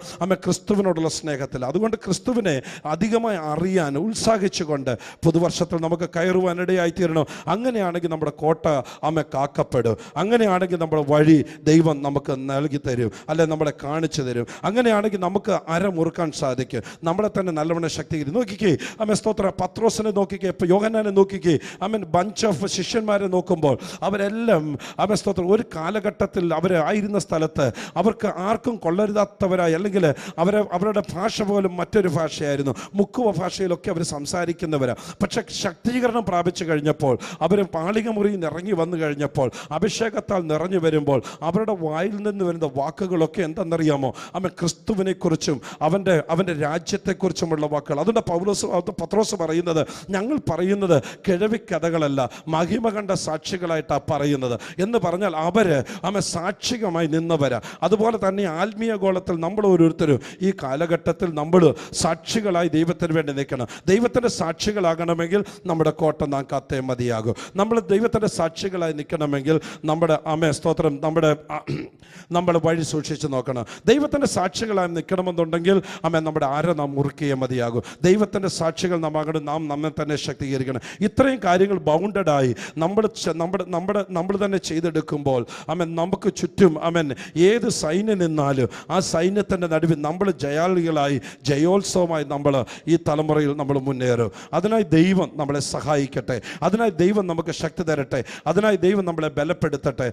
ക്രിസ്തുവിനോടുള്ള സ്നേഹത്തില്ല. അതുകൊണ്ട് ക്രിസ്തുവിനെ അധികമായി അറിയാൻ ഉത്സാഹിച്ചുകൊണ്ട് പുതുവർഷത്തിൽ നമുക്ക് കയറുവാനിടയായിത്തീരണം. അങ്ങനെയാണെങ്കിൽ നമ്മുടെ കോട്ട കാക്കപ്പെടും. അങ്ങനെയാണെങ്കിൽ നമ്മുടെ വഴി ദൈവം നമുക്ക് നൽകി തരും, അല്ലെ നമ്മളെ കാണിച്ചു തരും. അങ്ങനെയാണെങ്കിൽ നമുക്ക് അരമുറുക്കാൻ സാധിക്കും, നമ്മളെ തന്നെ നല്ലവണ്ണം ശക്തീകരിക്കും. നോക്കിക്കേ സ്തോത്രം, പത്രോസിനെ നോക്കിക്കേ, ഇപ്പോൾ യോഹന്നാനെ നോക്കിക്കേ. ബഞ്ച് ഓഫ് ശിഷ്യന്മാരെ നോക്കുമ്പോൾ അവരെല്ലാം സ്തോത്രം ഒരു കാലഘട്ടത്തിൽ അവരായിരുന്ന സ്ഥലത്ത് അവർക്ക് ആർക്കും കൊള്ളരുതാത്തവരായി, അല്ലെങ്കിൽ അവരുടെ ഭാഷ പോലും മറ്റൊരു ഭാഷയായിരുന്നു. മുക്കുവ ഭാഷയിലൊക്കെ അവർ സംസാരിക്കുന്നവരാണ്. പക്ഷെ ശക്തീകരണം പ്രാപിച്ചു കഴിഞ്ഞപ്പോൾ, അവർ പാളിക മുറിയിൽ നിന്ന് ഇറങ്ങി വന്നു കഴിഞ്ഞപ്പോൾ, അഭിഷേകത്താൽ നിറഞ്ഞു വരുമ്പോൾ അവരുടെ വായിൽ നിന്ന് വരുന്ന വാക്കുകളൊക്കെ എന്തെന്നറിയാമോ? ക്രിസ്തുവിനെക്കുറിച്ചും അവൻ്റെ രാജ്യത്തെക്കുറിച്ചുമുള്ള വാക്കുകൾ. അതുകൊണ്ട് പത്രോസ് പറയുന്നത്, ഞങ്ങൾ പറയുന്നത് കിഴവിക്കഥകളല്ല, മഹിമ കണ്ട സാക്ഷികളായിട്ടാണ് പറയുന്നത് എന്ന് പറഞ്ഞാൽ അവർ സാക്ഷികമായി നിന്നവരാ. അതുപോലെ തന്നെ ആത്മീയ ഗോളത്തിൽ നമ്മൾ ഓരോരുത്തരും ഈ കാലഘട്ടത്തിൽ നമ്മൾ സാക്ഷികളായി ദൈവത്തിന് വേണ്ടി നിൽക്കണം. ദൈവത്തിൻ്റെ സാക്ഷികളാകണമെങ്കിൽ നമ്മുടെ കോട്ട നാം കാത്തേ മതിയാകും. നമ്മൾ ദൈവത്തിൻ്റെ സാക്ഷികളായി നിൽക്കണമെങ്കിൽ നമ്മുടെ സ്തോത്രം, നമ്മുടെ വഴി സൂക്ഷിച്ച് നോക്കണം. ദൈവത്തിൻ്റെ സാക്ഷികളായി നിൽക്കണമെന്നുണ്ടെങ്കിൽ നമ്മുടെ നാം മുറുക്കിയേ മതിയാകും. ദൈവത്തിൻ്റെ സാക്ഷികൾ നാം നമ്മെ തന്നെ ശക്തീകരിക്കണം. ഇത്രയും കാര്യങ്ങൾ ബൗണ്ടഡായി നമ്മൾ തന്നെ ചെയ്തെടുക്കുമ്പോൾ നമുക്ക് ചുറ്റും ഏത് സൈന്യം നിന്നാലും ആ സൈന്യത്തിൻ്റെ നടുവിൽ നമ്മൾ ജയാളികളായി, ജയോത്സവമായി നമ്മൾ ഈ തലമുറയിൽ നമ്മൾ മുന്നേറും. അതിനായി ദൈവം നമ്മളെ സഹായിക്കട്ടെ. അതിനായി ദൈവം നമുക്ക് ശക്തി തരട്ടെ. അതിനായി ദൈവം നമ്മളെ ബലപ്പെടുത്തട്ടെ.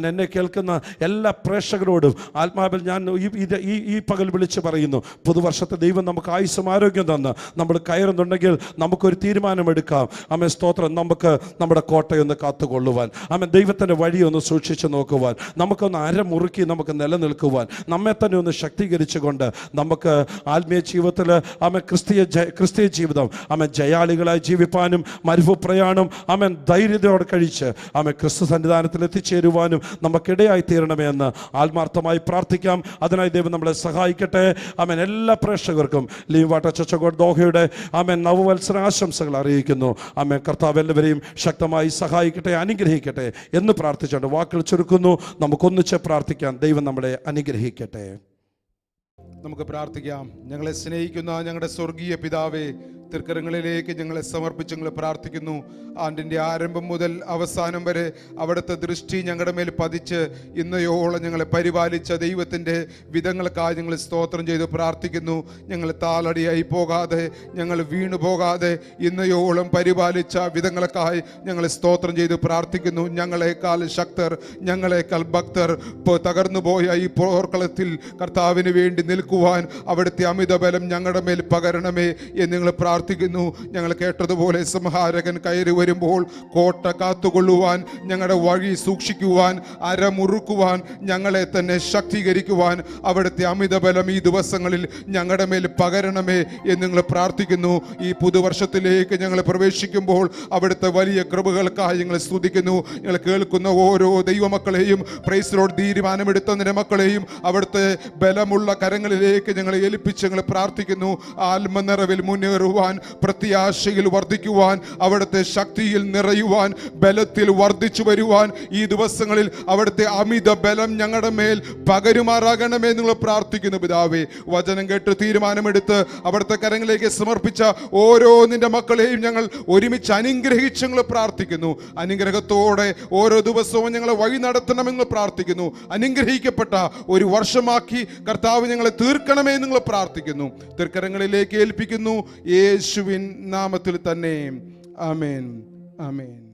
എന്നെ കേൾക്കുന്ന എല്ലാ പ്രേക്ഷകരോടും ആത്മാവിൽ ഞാൻ ഈ പകൽ വിളിച്ച് പറയുന്നു, പുതുവർഷത്തെ ദൈവം നമുക്ക് ആയുസ്സും ആരോഗ്യം തന്ന് നമ്മൾ കയറുന്നുണ്ടെങ്കിൽ നമുക്കൊരു തീരുമാനമെടുക്കാം. സ്തോത്രം, നമുക്ക് നമ്മുടെ കോട്ടയൊന്ന് കാത്തുകൊള്ളുവാൻ, ദൈവത്തിൻ്റെ വഴിയൊന്ന് സൂക്ഷിച്ച് നോക്കുവാൻ, നമുക്കൊന്ന് അരമുറുക്കി നമുക്ക് നിലനിൽക്കുവാൻ, നമ്മെ തന്നെ ഒന്ന് ശക്തീകരിച്ചുകൊണ്ട് നമുക്ക് ആത്മീയ ജീവിതത്തിൽ ക്രിസ്തീയ ജീവിതം ജയാളികളായി ജീവിപ്പാനും മരുഭൂപ്രയാണം ധൈര്യതയോടെ കഴിച്ച് ക്രിസ്തു സന്നിധാനത്തിൽ എത്തിച്ചേരുവാനും നമുക്കിടയായി തീരണമേ എന്ന് ആത്മാർത്ഥമായി പ്രാർത്ഥിക്കാം. അതിനായി ദൈവം നമ്മളെ സഹായിക്കട്ടെ. എല്ലാ പ്രേക്ഷകർക്കും ലീവ് വാട്ടർ ചർച്ച് ഓഫ് ഗോഡ് ദോഹയുടെ നവവത്സര ആശംസകൾ അറിയിക്കുന്നു. കർത്താവ് എല്ലാവരെയും ശക്തമായി സഹായിക്കട്ടെ, അനുഗ്രഹിക്കട്ടെ എന്ന് പ്രാർത്ഥിച്ചുകൊണ്ട് വാക്കുകൾ ചുരുക്കുന്നു. നമുക്കൊന്നിച്ച് പ്രാർത്ഥിക്കാം. ദൈവം നമ്മളെ അനുഗ്രഹിക്കട്ടെ. നമുക്ക് പ്രാർത്ഥിക്കാം. ഞങ്ങളെ സ്നേഹിക്കുന്ന ഞങ്ങളുടെ സ്വർഗീയ പിതാവേ, തൃക്കരങ്ങളിലേക്ക് ഞങ്ങളെ സമർപ്പിച്ച് ഞങ്ങൾ പ്രാർത്ഥിക്കുന്നു. ആണ്ടിൻ്റെ ആരംഭം മുതൽ അവസാനം വരെ അവിടുത്തെ ദൃഷ്ടി ഞങ്ങളുടെ മേൽ പതിച്ച് ഇന്നയോളം ഞങ്ങളെ പരിപാലിച്ച ദൈവത്തിൻ്റെ വിധങ്ങൾക്കായി ഞങ്ങൾ സ്തോത്രം ചെയ്ത് പ്രാർത്ഥിക്കുന്നു. ഞങ്ങൾ താളടിയായി പോകാതെ, ഞങ്ങൾ വീണു പോകാതെ ഇന്നയോളം പരിപാലിച്ച വിധങ്ങൾക്കായി ഞങ്ങൾ സ്തോത്രം ചെയ്ത് പ്രാർത്ഥിക്കുന്നു. ഞങ്ങളെക്കാൾ ശക്തർ, ഞങ്ങളെക്കാൾ ഭക്തർ തകർന്നു പോയ ഈ പോർക്കളത്തിൽ കർത്താവിന് വേണ്ടി നിൽക്കുവാൻ അവിടുത്തെ അമിതബലം ഞങ്ങളുടെ മേൽ പകരണമേ എന്ന് ഞങ്ങൾ പ്രാർത്ഥിക്കുന്നു. ഞങ്ങൾ കേട്ടതുപോലെ സംഹാരകൻ കയറി വരുമ്പോൾ കോട്ട കാത്തുകൊള്ളുവാൻ, ഞങ്ങളുടെ വഴി സൂക്ഷിക്കുവാൻ, അരമുറുക്കുവാൻ, ഞങ്ങളെ തന്നെ ശക്തീകരിക്കുവാൻ അവിടുത്തെ അമിതബലം ഈ ദിവസങ്ങളിൽ ഞങ്ങളുടെ മേൽ പകരണമേ എന്ന് ഞങ്ങൾ പ്രാർത്ഥിക്കുന്നു. ഈ പുതുവർഷത്തിലേക്ക് ഞങ്ങൾ പ്രവേശിക്കുമ്പോൾ അവിടുത്തെ വലിയ കൃപകൾക്കായി ഞങ്ങൾ സ്തുതിക്കുന്നു. ഞങ്ങൾ കേൾക്കുന്ന ഓരോ ദൈവമക്കളെയും, പ്രൈസ് ലോർഡ്, തീരുമാനമെടുത്തതിൻ്റെ മക്കളെയും അവിടുത്തെ ബലമുള്ള കരങ്ങളിലേക്ക് ഞങ്ങളെ ഏൽപ്പിച്ച് ഞങ്ങൾ പ്രാർത്ഥിക്കുന്നു. ആത്മനിറവിൽ മുന്നേറുവാൻ വർദ്ധിക്കുവാൻ, പ്രത്യാശയിൽ വർദ്ധിക്കുവാൻ, അവിടുത്തെ ശക്തിയിൽ നിറയുവാൻ, ബലത്തിൽ വർദ്ധിച്ചു വരുവാൻ ഈ ദിവസങ്ങളിൽ അവിടുത്തെ അമിത ബലം ഞങ്ങളുടെ മേൽ പകരുമാറാകണമേ നിങ്ങൾ പ്രാർത്ഥിക്കുന്നു പിതാവേ. വചനം കേട്ട് തീരുമാനമെടുത്ത് അവിടുത്തെ കരങ്ങളിലേക്ക് സമർപ്പിച്ച ഓരോ നിന്റെ മക്കളെയും ഞങ്ങൾ ഒരുമിച്ച് അനുഗ്രഹിച്ച് ഞങ്ങൾ പ്രാർത്ഥിക്കുന്നു. അനുഗ്രഹത്തോടെ ഓരോ ദിവസവും ഞങ്ങളെ വഴി നടത്തണമെന്ന് പ്രാർത്ഥിക്കുന്നു. അനുഗ്രഹിക്കപ്പെട്ട ഒരു വർഷമാക്കി കർത്താവ് ഞങ്ങളെ തീർക്കണമേ നിങ്ങൾ പ്രാർത്ഥിക്കുന്നു. തൃക്കരങ്ങളിലേക്ക് ഏൽപ്പിക്കുന്നു യേശുവിൻ നാമത്തിൽ തന്നെ. ആമേൻ, ആമേൻ.